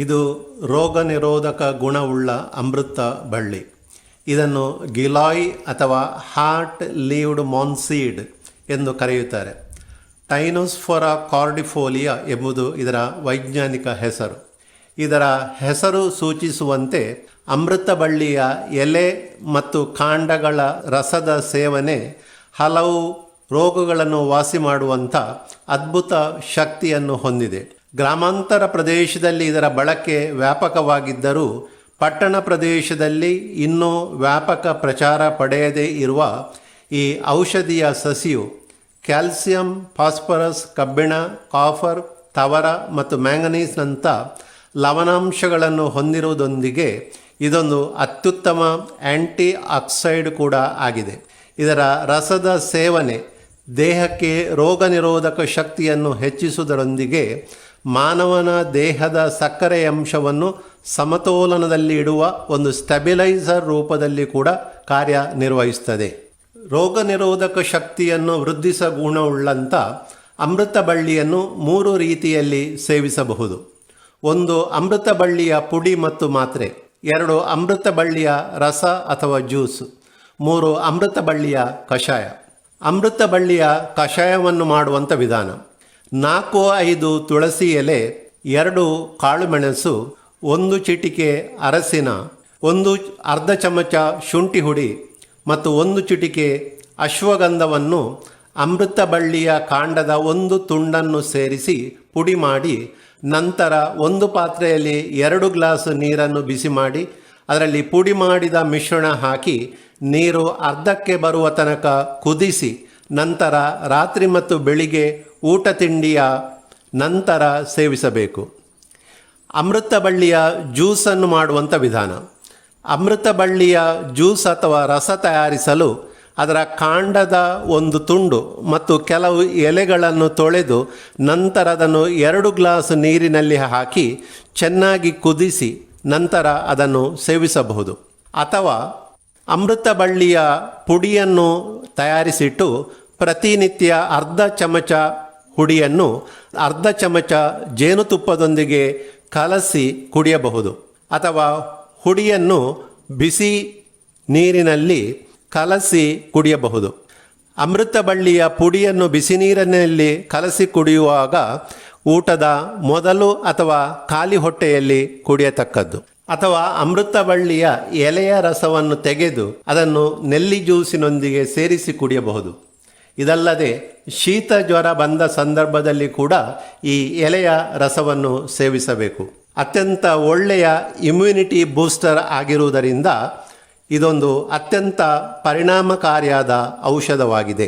ಇದು ರೋಗ ನಿರೋಧಕ ಗುಣವುಳ್ಳ ಅಮೃತ ಬಳ್ಳಿ. ಇದನ್ನು ಗಿಲಾಯ್ ಅಥವಾ ಹಾರ್ಟ್ ಲೀವ್ಡ್ moonseed ಎಂದು ಕರೆಯುತ್ತಾರೆ. ಟೈನೋಸ್ಫೊರಾ ಕಾರ್ಡಿಫೋಲಿಯಾ ಎಂಬುದು ಇದರ ವೈಜ್ಞಾನಿಕ ಹೆಸರು. ಇದರ ಹೆಸರು ಸೂಚಿಸುವಂತೆ ಅಮೃತ ಬಳ್ಳಿಯ ಎಲೆ ಮತ್ತು ಕಾಂಡಗಳ ರಸದ ಸೇವನೆ ಹಲವು ರೋಗಗಳನ್ನು ವಾಸಿ ಮಾಡುವಂಥ ಅದ್ಭುತ ಶಕ್ತಿಯನ್ನು ಹೊಂದಿದೆ. ಗ್ರಾಮಾಂತರ ಪ್ರದೇಶದಲ್ಲಿ ಇದರ ಬಳಕೆ ವ್ಯಾಪಕವಾಗಿದ್ದರೂ ಪಟ್ಟಣ ಪ್ರದೇಶದಲ್ಲಿ ಇನ್ನೂ ವ್ಯಾಪಕ ಪ್ರಚಾರ ಪಡೆಯದೇ ಇರುವ ಈ ಔಷಧಿಯ ಸಸಿಯು ಕ್ಯಾಲ್ಸಿಯಂ, ಫಾಸ್ಫರಸ್, ಕಬ್ಬಿಣ, ಕಾಫರ್, ತವರ ಮತ್ತು ಮ್ಯಾಂಗನೀಸ್ನಂಥ ಲವಣಾಂಶಗಳನ್ನು ಹೊಂದಿರುವುದರೊಂದಿಗೆ ಇದೊಂದು ಅತ್ಯುತ್ತಮ ಆ್ಯಂಟಿ ಆಕ್ಸೈಡ್ ಕೂಡ ಆಗಿದೆ. ಇದರ ರಸದ ಸೇವನೆ ದೇಹಕ್ಕೆ ರೋಗ ನಿರೋಧಕ ಶಕ್ತಿಯನ್ನು ಹೆಚ್ಚಿಸುವುದರೊಂದಿಗೆ ಮಾನವನ ದೇಹದ ಸಕ್ಕರೆ ಅಂಶವನ್ನು ಸಮತೋಲನದಲ್ಲಿ ಇಡುವ ಒಂದು ಸ್ಟೆಬಿಲೈಸರ್ ರೂಪದಲ್ಲಿ ಕೂಡ ಕಾರ್ಯನಿರ್ವಹಿಸುತ್ತದೆ. ರೋಗ ನಿರೋಧಕ ಶಕ್ತಿಯನ್ನು ವೃದ್ಧಿಸುವ ಗುಣವುಳ್ಳಂಥ ಅಮೃತ ಬಳ್ಳಿಯನ್ನು 3 ರೀತಿಯಲ್ಲಿ ಸೇವಿಸಬಹುದು. 1 ಅಮೃತ ಬಳ್ಳಿಯ ಪುಡಿ ಮತ್ತು ಮಾತ್ರೆ, 2 ಅಮೃತ ಬಳ್ಳಿಯ ರಸ ಅಥವಾ ಜ್ಯೂಸ್, 3 ಅಮೃತ ಬಳ್ಳಿಯ ಕಷಾಯ. ಅಮೃತ ಬಳ್ಳಿಯ ಕಷಾಯವನ್ನು ಮಾಡುವಂಥ ವಿಧಾನ: 4-5 ತುಳಸಿ ಎಲೆ, 2 ಕಾಳುಮೆಣಸು, 1 ಚಿಟಿಕೆ ಅರಸಿನ, 1 ಅರ್ಧ ಚಮಚ ಶುಂಠಿ ಹುಡಿ ಮತ್ತು 1 ಚಿಟಿಕೆ ಅಶ್ವಗಂಧವನ್ನು ಅಮೃತ ಬಳ್ಳಿಯ ಕಾಂಡದ 1 ತುಂಡನ್ನು ಸೇರಿಸಿ ಪುಡಿ ಮಾಡಿ, ನಂತರ 1 ಪಾತ್ರೆಯಲ್ಲಿ 2 ಗ್ಲಾಸ್ ನೀರನ್ನು ಬಿಸಿ ಮಾಡಿ ಅದರಲ್ಲಿ ಪುಡಿ ಮಾಡಿದ ಮಿಶ್ರಣ ಹಾಕಿ ನೀರು ಅರ್ಧಕ್ಕೆ ಬರುವ ತನಕ ಕುದಿಸಿ, ನಂತರ ರಾತ್ರಿ ಮತ್ತು ಬೆಳಿಗ್ಗೆ ಊಟ ತಿಂಡಿಯ ನಂತರ ಸೇವಿಸಬೇಕು. ಅಮೃತ ಬಳ್ಳಿಯ ಜ್ಯೂಸನ್ನು ಮಾಡುವಂಥ ವಿಧಾನ: ಅಮೃತ ಬಳ್ಳಿಯ ಜ್ಯೂಸ್ ಅಥವಾ ರಸ ತಯಾರಿಸಲು ಅದರ ಕಾಂಡದ 1 ತುಂಡು ಮತ್ತು ಕೆಲವು ಎಲೆಗಳನ್ನು ತೊಳೆದು ನಂತರ ಅದನ್ನು 2 ಗ್ಲಾಸ್ ನೀರಿನಲ್ಲಿ ಹಾಕಿ ಚೆನ್ನಾಗಿ ಕುದಿಸಿ ನಂತರ ಅದನ್ನು ಸೇವಿಸಬಹುದು. ಅಥವಾ ಅಮೃತ ಬಳ್ಳಿಯ ಪುಡಿಯನ್ನು ತಯಾರಿಸಿಟ್ಟು ಪ್ರತಿನಿತ್ಯ ಅರ್ಧ ಚಮಚ ಹುಡಿಯನ್ನು ಅರ್ಧ ಚಮಚ ಜೇನುತುಪ್ಪದೊಂದಿಗೆ ಕಲಸಿ ಕುಡಿಯಬಹುದು. ಅಥವಾ ಹುಡಿಯನ್ನು ಬಿಸಿ ನೀರಿನಲ್ಲಿ ಕಲಸಿ ಕುಡಿಯಬಹುದು. ಅಮೃತ ಬಳ್ಳಿಯ ಪುಡಿಯನ್ನು ಬಿಸಿ ನೀರಿನಲ್ಲಿ ಕಲಸಿ ಕುಡಿಯುವಾಗ ಊಟದ ಮೊದಲು ಅಥವಾ ಖಾಲಿ ಹೊಟ್ಟೆಯಲ್ಲಿ ಕುಡಿಯತಕ್ಕದ್ದು. ಅಥವಾ ಅಮೃತ ಬಳ್ಳಿಯ ಎಲೆಯ ರಸವನ್ನು ತೆಗೆದು ಅದನ್ನು ನೆಲ್ಲಿ ಜ್ಯೂಸಿನೊಂದಿಗೆ ಸೇರಿಸಿ ಕುಡಿಯಬಹುದು. ಇದಲ್ಲದೆ ಶೀತ ಜ್ವರ ಬಂದ ಸಂದರ್ಭದಲ್ಲಿ ಕೂಡ ಈ ಎಲೆಯ ರಸವನ್ನು ಸೇವಿಸಬೇಕು. ಅತ್ಯಂತ ಒಳ್ಳೆಯ ಇಮ್ಯುನಿಟಿ ಬೂಸ್ಟರ್ ಆಗಿರುವುದರಿಂದ ಇದೊಂದು ಅತ್ಯಂತ ಪರಿಣಾಮಕಾರಿಯಾದ ಔಷಧವಾಗಿದೆ.